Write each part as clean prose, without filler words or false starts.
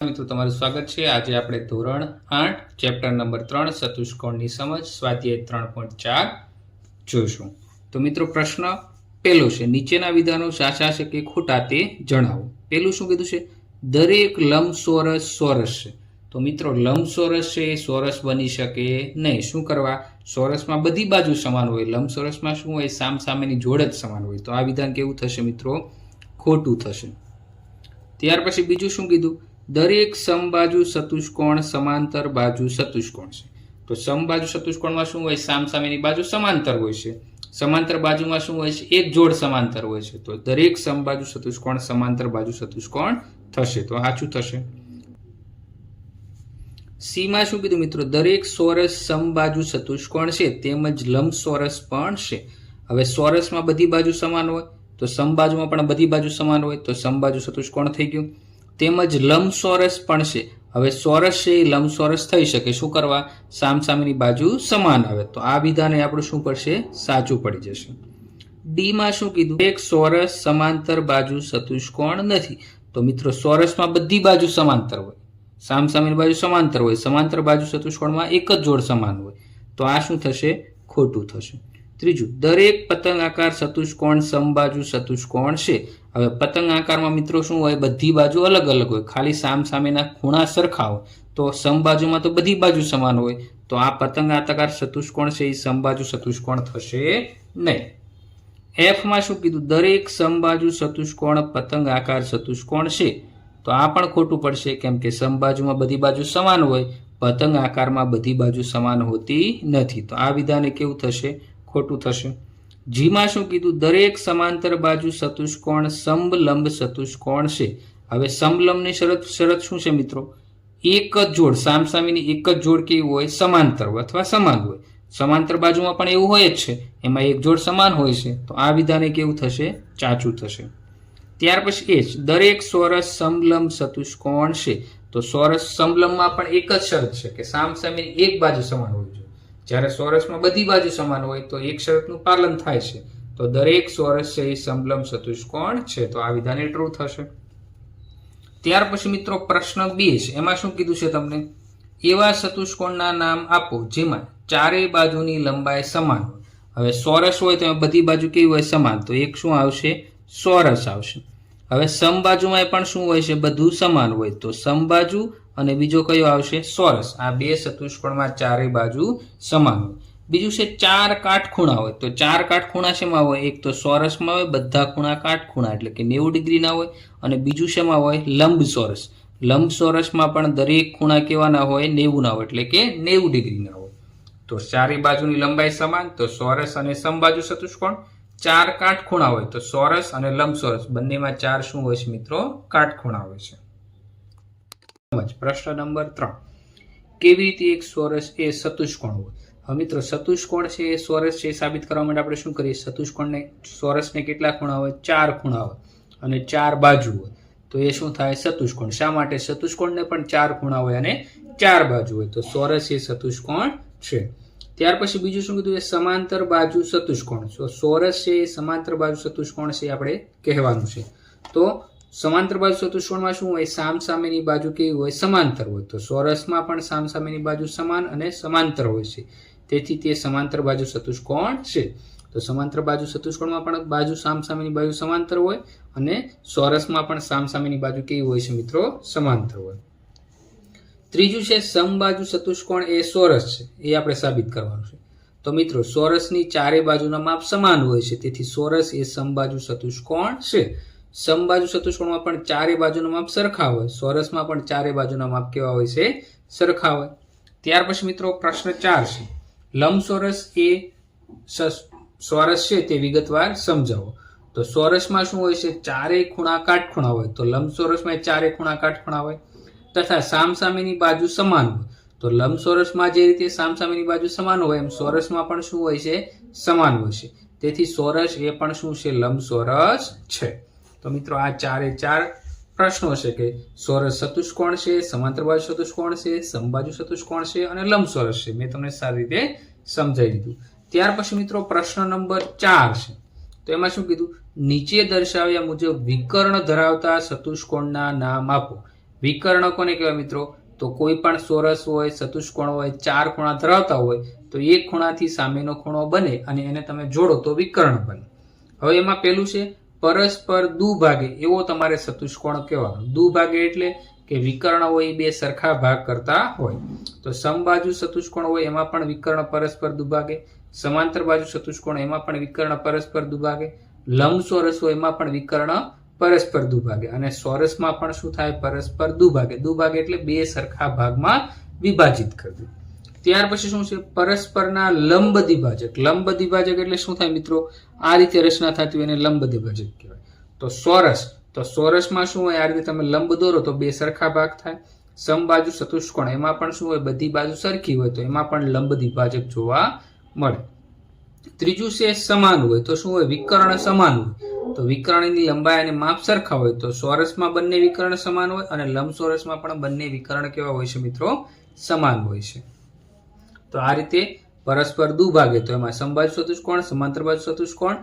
મિત્રો તમારું સ્વાગત છે। આજે આપણે ધોરણ 8 ચેપ્ટર નંબર 3 ચતુષ્કોણની સમજ સ્વાધ્યાય 3.4 જોઈશું। તો મિત્રો પ્રશ્ન પહેલો છે, નીચેના વિધાનો સાચા છે કે ખોટા તે જણાવો। પહેલું શું કીધું છે? દરેક લંબચોરસ ચોરસ છે। તો મિત્રો લંબચોરસ છે એ ચોરસ બની શકે નહીં। શું કરવા? ચોરસમાં બધી બાજુ સમાન હોય, લંબચોરસમાં શું હોય? સામસામેની જોડ જ સમાન હોય। તો આ વિધાન કેવું થશે મિત્રો? ખોટું થશે। ત્યાર પછી બીજું શું કીધું? દરેક સમબાજુ ચતુષ્કોણ સમાંતર બાજુ ચતુષ્કોણ છે। તો સમબાજુ ચતુષ્કોણમાં શું હોય? સામસામેની બાજુ સમાંતર હોય છે। સમાંતર બાજુમાં શું હોય છે? એક જોડ સમાંતર હોય છે। તો દરેક સમબાજુ ચતુષ્કોણ સમાંતર બાજુ ચતુષ્કોણ થશે। તો સાચું થશે। સી માં શું કીધું મિત્રો? દરેક ચોરસ સમબાજુ ચતુષ્કોણ છે તેમજ લંબચોરસ પણ છે। હવે ચોરસમાં બધી બાજુ સમાન હોય તો સમબાજુમાં પણ બધી બાજુ સમાન હોય, તો સમબાજુ ચતુષ્કોણ થઈ ગયું। તેમજ લંબચોરસ પણ છે। હવે ચોરસ છે એ લંબચોરસ થઈ શકે। શું કરવા? સામસામેની બાજુ સમાન આવે। તો આ વિધાન આપણું શું પડશે? સાચું પડી જશે। ડી માં શું કીધું? એક ચોરસ સમાંતર બાજુ ચતુષ્કોણ નથી। તો મિત્રો ચોરસમાં બધી બાજુ સમાંતર હોય, સામસામેની બાજુ સમાંતર હોય, સમાંતર બાજુ ચતુષ્કોણમાં એક જ જોડ સમાન હોય। તો આ શું થશે? ખોટું થશે। ત્રીજું, દરેક પતંગ આકાર ચતુષ્કોણ સમબાજુ ચતુષ્કોણ છે। હવે પતંગ આકારમાં મિત્રો શું હોય? બધી બાજુ અલગ અલગ હોય, ખાલી સામસામેના ખૂણા સરખા હોય। તો સમબાજુમાં તો બધી બાજુ સમાન હોય, તો આ પતંગ આકાર ચતુષ્કોણ છે એ સમબાજુ ચતુષ્કોણ થશે નહીં। એફ માં શું કીધું? દરેક સમબાજુ ચતુષ્કોણ પતંગ આકાર ચતુષ્કોણ છે। તો આ પણ ખોટું પડશે, કેમ કે સમબાજુમાં બધી બાજુ સમાન હોય, પતંગ આકારમાં બધી બાજુ સમાન હોતી નથી। તો આ વિધાન કેવું થશે? ખોટું થશે। જી માં શું કીધું? દરેક સમાંતર બાજુ ચતુષ્કોણ સમલંબ ચતુષ્કોણ છે। હવે સમલંબની શરત શું છે મિત્રો? એક જ જોડ, સામસામેની એક જ જોડ કેવી હોય? સમાંતર હોય અથવા સમાન હોય। સમાંતર બાજુમાં પણ એવું હોય જ છે, એમાં એક જોડ સમાન હોય છે। તો આ વિધાન કેવું થશે? સાચું થશે। ત્યાર પછી એ દરેક ચોરસ સમલંબ ચતુષ્કોણ છે। તો ચોરસ સમલંબમાં પણ એક જ શરત છે કે સામસામેની એક બાજુ સમાન હોવી જોઈએ। જ્યારે ચોરસમાં બધી બાજુ સમાન હોય તો એક શરતનું પાલન થાય છે। તો દરેક ચોરસ છે એ સમલંબ ચતુષ્કોણ છે। તો આ વિધાન ટ્રુ થશે। ત્યાર પછી મિત્રો પ્રશ્ન 2 છે, એમાં શું કીધું છે તમને? એવા ચતુષ્કોણના નામ આપો જેમાં ચારેય બાજુની લંબાઈ સમાન હોય। હવે ચોરસ હોય તો બધી બાજુ કેવી હોય? સમાન। તો એક શું આવશે? ચોરસ આવશે। હવે સમબાજુમાં પણ શું હોય છે? બધું સમાન હોય, તો સમબાજુ અને બીજો કયો આવશે? ચોરસ। આ બે ચતુષ્કોણમાં ચારેય બાજુ સમાન હોય। બીજું છે ચાર કાટખૂણા હોય। તો ચાર કાટખૂણા શેમાં હોય? એક તો ચોરસમાં હોય, બધા ખૂણા કાટખૂણા એટલે કે 90 ડિગ્રીના હોય, અને બીજું શેમાં હોય? લંબચોરસ। લંબચોરસમાં પણ દરેક ખૂણા કેવાના હોય? 90 ના હોય એટલે કે 90 ડિગ્રીના હોય। તો ચારેય બાજુની લંબાઈ સમાન, તો ચોરસ અને સમબાજુ ચતુષ્કોણ। ચાર કાટખૂણા હોય તો ચોરસ અને લંબચોરસ બંનેમાં ચાર શું હોય છે મિત્રો? કાટખૂણા હોય છે। પ્રશ્ન નંબર 3, કેવી રીતે એક ચોરસ એ ચતુષ્કોણ હોય? હવે મિત્રો ચતુષ્કોણ છે એ ચોરસ છે સાબિત કરવા માટે આપણે શું કરીએ? ચતુષ્કોણને, ચોરસને કેટલા ખૂણા હોય? ચાર ખૂણા હોય અને ચાર બાજુ હોય, તો એ શું થાય? ચતુષ્કોણ। શા માટે? ચતુષ્કોણને પણ ચાર ખૂણા હોય અને ચાર બાજુ હોય, તો ચોરસ એ ચતુષ્કોણ છે। ત્યાર પછી બીજું શું કીધું? એ સમાંતર બાજુ ચતુષ્કોણ। તો ચોરસ છે એ સમાંતર બાજુ ચતુષ્કોણ છે આપણે કહેવાનું છે। તો સમાંતર બાજુ ચતુષ્કોણમાં શું હોય? સામસામેની બાજુ કેવી હોય? સમાંતર હોય। તો ચોરસમાં પણ સામસામેની બાજુ સમાન અને સમાંતર હોય છે, તેથી તે સમાંતર બાજુ ચતુષ્કોણ છે। તો સમાંતર બાજુ ચતુષ્કોણમાં પણ બાજુ સામસામેની બાજુ સમાંતર હોય, અને ચોરસમાં પણ સામસામેની બાજુ કેવી હોય છે મિત્રો? સમાંતર હોય। ત્રીજું છે સમબાજુ ચતુષ્કોણ એ ચોરસ છે, એ આપણે સાબિત કરવાનું છે। તો મિત્રો ચોરસની ચારેય બાજુના માપ સમાન હોય છે, તેથી ચોરસ એ સમબાજુ ચતુષ્કોણ છે। સમબાજુ ચતુષ્કોણમાં પણ ચારેય બાજુના માપ સરખા હોય, ચોરસમાં પણ ચારેય બાજુના માપ કેવા હોય છે? સરખા હોય। ત્યાર પછી મિત્રો પ્રશ્ન 4 છે, લંબચોરસ એ ચોરસ છે તે વિગતવાર સમજાવો। તો ચોરસમાં શું હોય છે? ચારેય ખૂણા કાટખૂણા હોય, તો લંબચોરસમાં ચારેય ખૂણા કાટખૂણા હોય, તથા સામસામેની બાજુ સમાન હોય। તો લંબચોરસમાં જે રીતે સામસામેની બાજુ સમાન હોય, એમ ચોરસમાં પણ શું હોય છે? સમાન હોય છે, તેથી ચોરસ એ પણ શું છે? લંબચોરસ છે। તો મિત્રો આ ચારે ચાર પ્રશ્નો છે કે ચોરસ ચતુષ્કોણ છે, સમાંતર બાજુ ચતુષ્કોણ છે, સમબાજુ ચતુષ્કોણ છે અને લંબચોરસ છે। મેં તમને સારી રીતે સમજાવી દીધું। ત્યાર પછી મિત્રો પ્રશ્ન નંબર 4 છે, તો એમાં શું કીધું? નીચે દર્શાવ્યા મુજબ વિકર્ણ ધરાવતા ચતુષ્કોણના નામ આપો। વિકર્ણ કોને કહેવાય મિત્રો? તો કોઈ પણ ચોરસ હોય, ચતુષ્કોણ હોય, 4 ખૂણા ધરાવતા હોય તો એક ખૂણાથી સામેનો ખૂણો બને અને એને તમે જોડો તો વિકર્ણ બને. હવે એમાં પેલું છે પરસ્પર દુભાગે એવો તમારે ચતુષ્કોણ કહેવાનો. દુભાગે એટલે કે વિકર્ણ હોય બે સરખા ભાગ કરતા હોય. તો સમબાજુ ચતુષ્કોણ હોય એમાં પણ વિકર્ણ પરસ્પર દુભાગે, સમાંતર બાજુ ચતુષ્કોણ એમાં પણ વિકર્ણ પરસ્પર દુભાગે, લંબચોરસ હોય એમાં પણ વિકર્ણ પરસ્પર દુભાગે અને ચોરસમાં પણ શું થાય? પરસ્પર દુભાગે. દુભાગે એટલે બે સરખા ભાગમાં વિભાજિત કરવું. ત્યાર પછી શું છે? પરસ્પરના લંબ દ્વિભાજક. લંબ દ્વિભાજક એટલે શું થાય મિત્રો? આ રીતે રચના થતી હોય એને લંબ દ્વિભાજક કહેવાય. તો ચોરસમાં શું હોય? આ રીતે તમે લંબ દોરો તો બે સરખા ભાગ થાય. સમબાજુ ચતુષ્કોણ એમાં પણ શું હોય? બધી બાજુ સરખી હોય તો એમાં પણ લંબ દ્વિભાજક જોવા મળે. ત્રીજું છે સમાન હોય. તો શું હોય? વિકર્ણ સમાન હોય. તો વિકર્ણની લંબાઈ અને માપ સરખા હોય તો ચોરસમાં બંને વિકર્ણ સમાન હોય અને લંબચોરસમાં પણ બંને વિકર્ણ કેવા હોય છે મિત્રો? સમાન હોય છે. તો આ રીતે પરસ્પર દુભાગે તો એમાં સમબાજુ ચતુષ્કોણ, સમાંતર બાજુ ચતુષ્કોણ,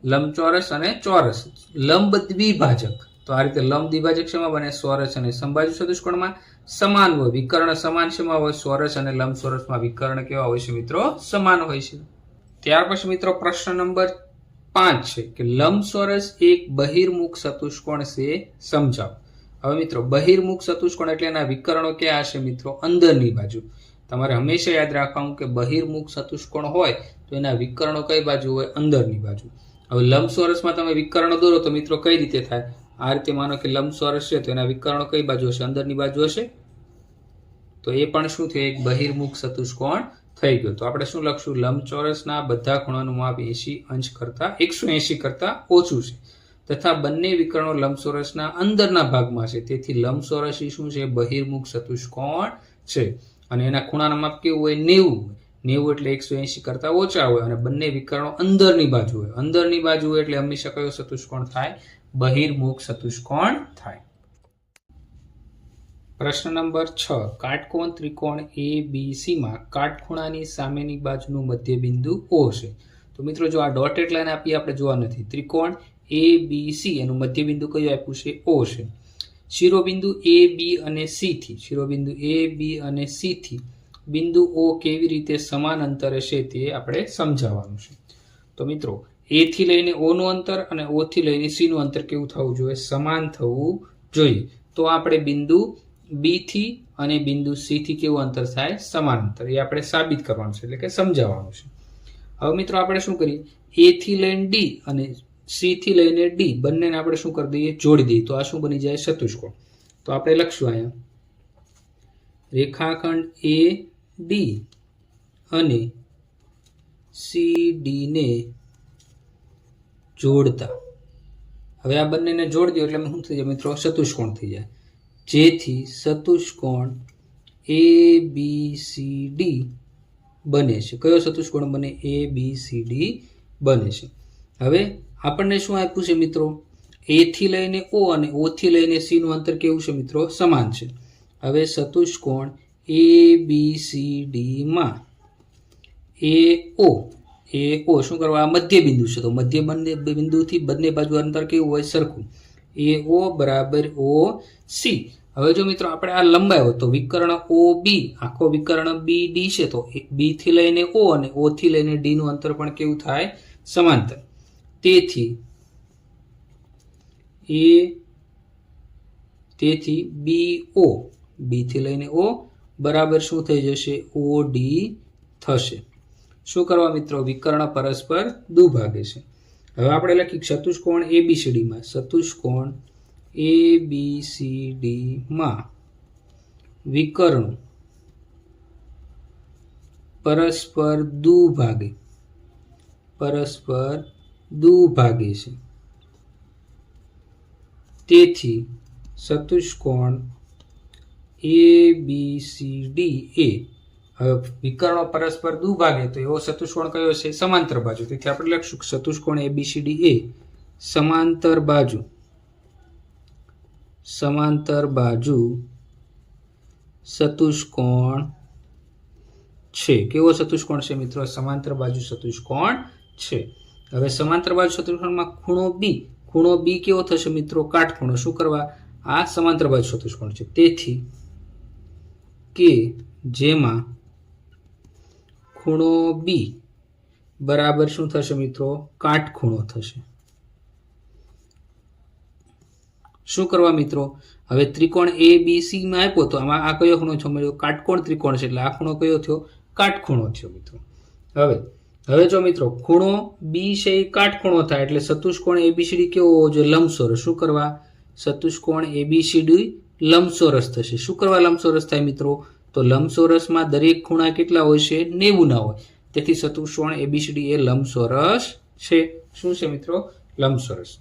લંબચોરસ અને ચોરસ. લંબ દ્વિભાજક તો આ રીતે લંબ દ્વિભાજક શેમાં બને? ચોરસ અને સમબાજુ ચતુષ્કોણમાં. સમાન હોય, વિકર્ણ સમાન શેમાં હોય? ચોરસ અને લંબચોરસમાં વિકર્ણ કેવા હોય છે મિત્રો? સમાન હોય છે. ત્યાર પછી મિત્રો પ્રશ્ન નંબર 5 છે કે લંબચોરસ એક બહિર્મુખ ચતુષ્કોણ છે, સમજાવો. હવે મિત્રો બહિર્મુખ ચતુષ્કોણ એટલે એના વિકર્ણો ક્યાં હશે મિત્રો? અંદરની બાજુ. તમારે હંમેશા યાદ રાખવાનું કે બહિર્મુખ ચતુષ્કોણ હોય તો એના વિકર્ણો કઈ બાજુ હોય? અંદરની બાજુ. હવે લંબચોરસમાં તમે વિકર્ણ દોરો તો મિત્રો કઈ રીતે થાય? આ રીતે માનો કે લંબચોરસ છે તો એના વિકર્ણો કઈ બાજુ હશે? અંદરની બાજુ હશે. તો એ પણ શું થયું? એક બહિર્મુખ ચતુષ્કોણ થઈ ગયો. તો આપણે શું લખશું? લંબચોરસના બધા ખૂણાનું માપ 180 કરતા ઓછું છે તથા બંને વિકર્ણો લંબચોરસના અંદરના ભાગમાં છે. તેથી લંબચોરસ શું છે? બહિર્મુખ ચતુષ્કોણ છે અને એના ખૂણાના માપ કેવું હોય? 90 એટલે 180 કરતા ઓછા હોય અને બંને વિકર્ણો અંદરની બાજુ હોય. અંદરની બાજુ હોય એટલે હંમેશા કયો ચતુષ્કોણ થાય? બહિર્મુખ ચતુષ્કોણ થાય. પ્રશ્ન નંબર 6 કાટકોણ ત્રિકોણ ABC માં કાટખૂણાની સામેની બાજુનું મધ્યબિંદુ O છે. તો મિત્રો જો આ ડોટેડ લાઈન આપી આપણે જોવા નથી. ત્રિકોણ ABC એનું મધ્યબિંદુ કયું આપ્યું છે? O છે. શિરોબિંદુ AB અને C થી બિંદુ O કેવી રીતે સમાન અંતરે છે તે આપણે સમજાવવાનું છે. તો મિત્રો A થી લઈને O નું અંતર અને O થી લઈને C નું અંતર કેવું થવું જોઈએ? સમાન થવું જોઈએ. તો આપણે બિંદુ B થી અને બિંદુ C થી કેવું અંતર થાય? સમાન અંતર. એ આપણે સાબિત કરવાનું છે એટલે કે સમજાવવાનું છે. હવે મિત્રો આપણે શું કરીએ? A થી લઈને D અને C થી લઈને D બંનેને આપણે શું કરી દઈએ? જોડી દઈએ. તો આ શું બની જાય? ચતુષ્કોણ. તો આપણે લખશું અહીંયા રેખાખંડ AD અને CD ને જોડતા. હવે આ બંનેને જોડી દો એટલે શું થઈ જાય મિત્રો? ચતુષ્કોણ થઈ જાય. જેથી ચતુષ્કોણ ABCD બને છે. કયો ચતુષ્કોણ બને? ABCD બને છે. હવે આપણને શું આપ્યું છે મિત્રો? A થી લઈને O અને O થી લઈને C નું અંતર કેવું છે મિત્રો? સમાન છે. હવે ચતુષ્કોણ ABCD માં AO શું કરવા? આ મધ્ય બિંદુ છે તો મધ્ય બિંદુથી બંને બાજુ અંતર કેવું હોય? સરખું. AO બરાબર OC. હવે જો મિત્રો આપણે આ લંબાયો તો વિકર્ણ OB આખો વિકર્ણ BD છે તો B થી લઈને O અને O થી લઈને D નું અંતર પણ કેવું થાય? સમાંતર. તેથી BO B થી લઈને O બરાબર શું થઈ જશે? OD થશે. શું કરવા મિત્રો? વિકર્ણ પરસ્પર દુભાગે છે. હવે આપણે લખી ચતુષ્કોણ ABCD માં ચતુષ્કોણ ABCD માં વિકર્ણો પરસ્પર દુભાગે છે. તેથી ચતુષ્કોણ ABCD એ હવે વિકર્ણો પરસ્પર દુભાગે તો એવો ચતુષ્કોણ કયો છે? સમાંતર બાજુ. તેથી આપણે લખશું ચતુષ્કોણ ABCD એ સમાંતર બાજુ ચતુષ્કોણ છે. કેવો ચતુષ્કોણ છે મિત્રો? સમાંતર બાજુ ચતુષ્કોણ છે. હવે સમાંતર બાજુ ચતુષ્કોણમાં ખૂણો B કેવો થશે મિત્રો? કાટખૂણો. શું કરવા? આ સમાંતર બાજુ ચતુષ્કોણ છે. તેથી કે જેમાં ખૂણો બી બરાબર શું થશે મિત્રો? કાટખૂણો થશે. શું કરવા મિત્રો? હવે ત્રિકોણ એ બી સી માં આપ્યો તો આમાં આ કયો ખૂણો છે મળ્યો? કાટકોણ ત્રિકોણ છે એટલે આ ખૂણો કયો થયો? કાટખૂણો થયો મિત્રો. હવે જો મિત્રો ખૂણો બી છે એ કાટખૂણો થાય એટલે ચતુષ્કોણ એબીસીડી કેવો હોવો જોઈએ? લંબચોરસ. શું કરવા? ચતુષ્કોણ એબીસીડી લંબચોરસ થશે. શું કરવા લંબચોરસ થાય મિત્રો? તો લંબચોરસમાં દરેક ખૂણા કેટલા હોય છે? 90 ના હોય. તેથી ચતુષ્કોણ એબીસીડી એ લંબચોરસ છે. શું છે મિત્રો? લંબચોરસ.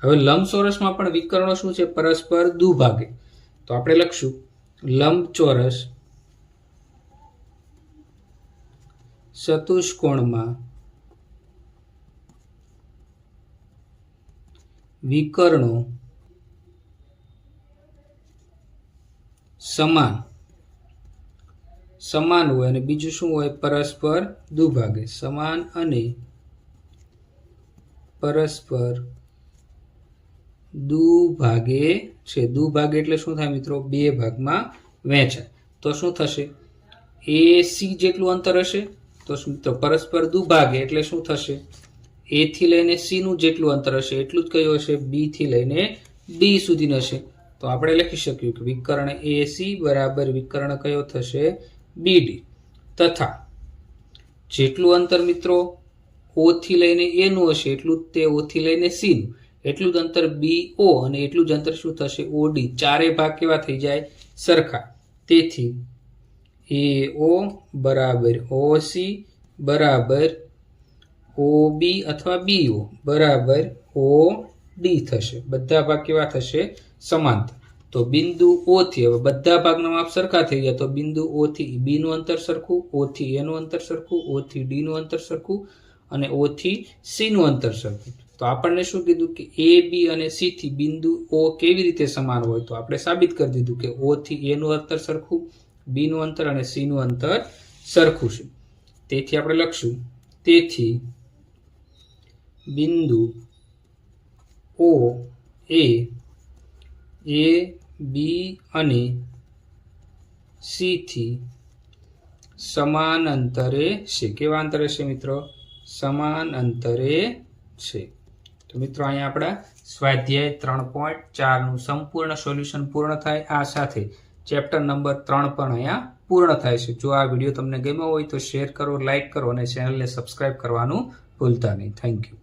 હવે લંબચોરસમાં પણ વિકર્ણો શું છે? પરસ્પર દુભાગે. તો આપણે લખશું લંબચોરસ ચતુષ્કોણમાં વિકર્ણો સમાન હોય અને બીજું શું હોય? પરસ્પર દુભાગે. સમાન અને પરસ્પર દુભાગે છે. દુભાગે એટલે શું થાય મિત્રો? બે ભાગમાં વહેંચાય. તો શું થશે? એ સી જેટલું અંતર હશે. તો મિત્રો પરસ્પર દુભાગે એટલે શું થશે? એ થી લઈને સી નું જેટલું અંતર હશે એટલું જ કયું હશે? બી થી લઈને ડી સુધીનું હશે. તો આપણે લખી શકીએ કે વિકર્ણ એ સી બરાબર વિકર્ણ કયો થશે? બીડી. તથા જેટલું અંતર મિત્રો ઓ થી લઈને એ નું હશે એટલું જ તે ઓ થી લઈને સી નું, એટલું જ અંતર બી ઓ અને એટલું જ અંતર શું થશે? ઓડી. ચારે ભાગ કેવા થઈ જાય? સરખા. તેથી એ ઓ બરાબર ઓ સી બરાબર ઓ બી અથવા બી ઓ બરાબર ઓ ડી થશે. બધા ભાગ કેવા થશે? સમાંતર. તો બિંદુ ઓ થી હવે બધા ભાગના માપ સરખા થઈ ગયા તો બિંદુ ઓ થી બી નું અંતર સરખું, ઓ થી એ નું અંતર સરખું, ઓ થી ડી નું અંતર સરખું અને ઓ થી સી નું અંતર સરખું. તો આપણને શું કીધું કે એ બી અને સી થી બિંદુ ઓ કેવી રીતે સમાન હોય? તો આપણે સાબિત કરી દીધું કે ઓ થી એ નું અંતર સરખું, બી નું અંતર અને સી નું અંતર સરખું છે. તેથી આપણે લખશું તેથી બિંદુ ઓ એ બી અને સી થી સમાન અંતરે છે. કેવા અંતરે છે મિત્રો? સમાન અંતરે છે. તો મિત્રો અહીંયા આપણા સ્વાધ્યાય 3.4 નું સંપૂર્ણ સોલ્યુશન પૂર્ણ થાય. આ સાથે ચેપ્ટર નંબર 3 પણ અહીંયા પૂર્ણ થાય છે. જો આ વિડીયો તમને ગમ્યો હોય તો શેર કરો, લાઇક કરો અને ચેનલને સબસ્ક્રાઇબ કરવાનું ભૂલતા નહીં. Thank you.